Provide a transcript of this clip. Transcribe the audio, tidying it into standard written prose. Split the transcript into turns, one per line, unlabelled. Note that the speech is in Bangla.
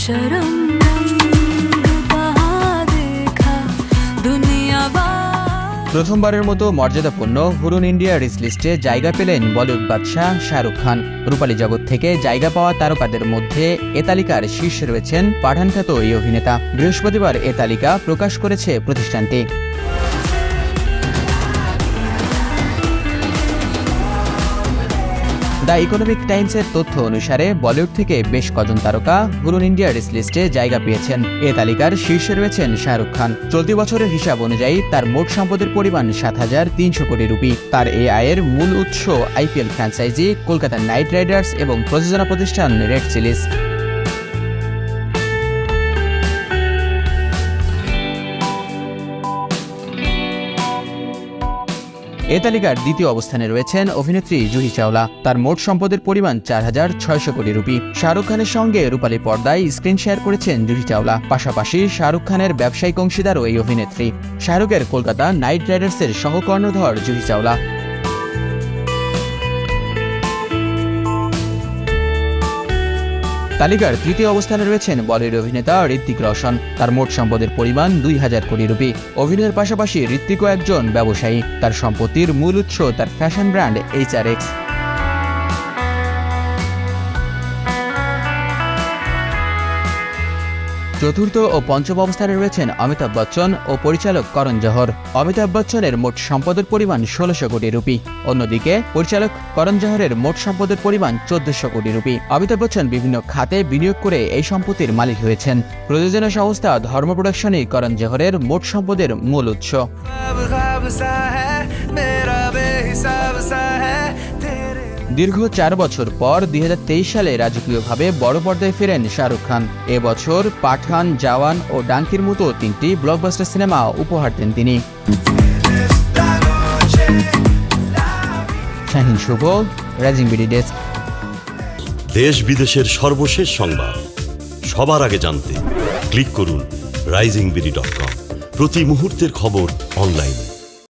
शर्म नहीं कहाँ देखा दुनिया
প্রথমবারের মতো মর্যাদাপূর্ণ হুরুন ইন্ডিয়া রিচ লিস্টে জায়গা পেলেন বলিউড বাদশাহ শাহরুখ খান। রূপালী জগৎ থেকে জায়গা পাওয়া তারকাদের মধ্যে এ তালিকার শীর্ষে রয়েছেন পাঠান খ্যাত এই অভিনেতা। বৃহস্পতিবার এ তালিকা প্রকাশ করেছে প্রতিষ্ঠানটি। দ্য ইকোনমিক টাইমসের তথ্য অনুসারে বলিউড থেকে বেশ কজন তারকা হুরুন ইন্ডিয়া রিচ লিস্টে জায়গা পেয়েছেন। এ তালিকার শীর্ষে রয়েছেন শাহরুখ খান। চলতি বছরের হিসাব অনুযায়ী তার মোট সম্পদের পরিমাণ ৭,৩০০ কোটি রুপি। তার এই আয়ের মূল উৎস IPL franchise Kolkata night Riders এবং প্রযোজনা প্রতিষ্ঠান রেড চিলিজ। এ তালিকার দ্বিতীয় অবস্থানে রয়েছেন অভিনেত্রী জুহি চাওলা। তার মোট সম্পদের পরিমাণ ৪,৬০০ কোটি রুপি। শাহরুখ খানের সঙ্গে রূপালী পর্দায় স্ক্রিন শেয়ার করেছেন জুহি চাওলা। পাশাপাশি শাহরুখ খানের ব্যবসায়িক অংশীদারও এই অভিনেত্রী। শাহরুখের কলকাতা নাইট রাইডার্সের সহকর্ণধর জুহি চাওলা। তালিকার তৃতীয় অবস্থানে রয়েছেন বলিউড অভিনেতা ঋত্বিক রোশন। তার মোট সম্পদের পরিমাণ ২,০০০ কোটি রুপি। অভিনয়ের পাশাপাশি ঋত্বিকও একজন ব্যবসায়ী। তার সম্পত্তির মূল উৎস তার ফ্যাশন ব্র্যান্ড HRX। চতুর্থ ও পঞ্চম অবস্থানে রয়েছেন অমিতাভ বচ্চন ও পরিচালক করণ জোহর। অমিতাভ বচ্চনের মোট সম্পদের পরিমাণ ১৬০০ কোটি রুপি। অন্যদিকে পরিচালক করণ জোহরের মোট সম্পদের পরিমাণ ১৪০০ কোটি রুপি। অমিতাভ বচ্চন বিভিন্ন খাতে বিনিয়োগ করে এই সম্পত্তির মালিক হয়েছেন। প্রযোজনা সংস্থা ধর্ম প্রোডাকশনই করণ জোহরের মোট সম্পদের মূল উৎস। দীর্ঘ ৪ বছর পর ২০২৩ সালে রাজকীয়ভাবে বড় পর্দায় ফেরেন শাহরুখ খান। এবছর পাঠান, জওয়ান ও ডাঙ্কির মতো ৩টি ব্লকবাস্টার সিনেমা উপহার দেন তিনি। শাহিন শুভ, রাইজিং বিডি ডেস্ক।
দেশ বিদেশের সর্বশেষ সংবাদ সবার আগে জানতে ক্লিক করুন risingBD.com। প্রতি মুহূর্তের খবর অনলাইনে।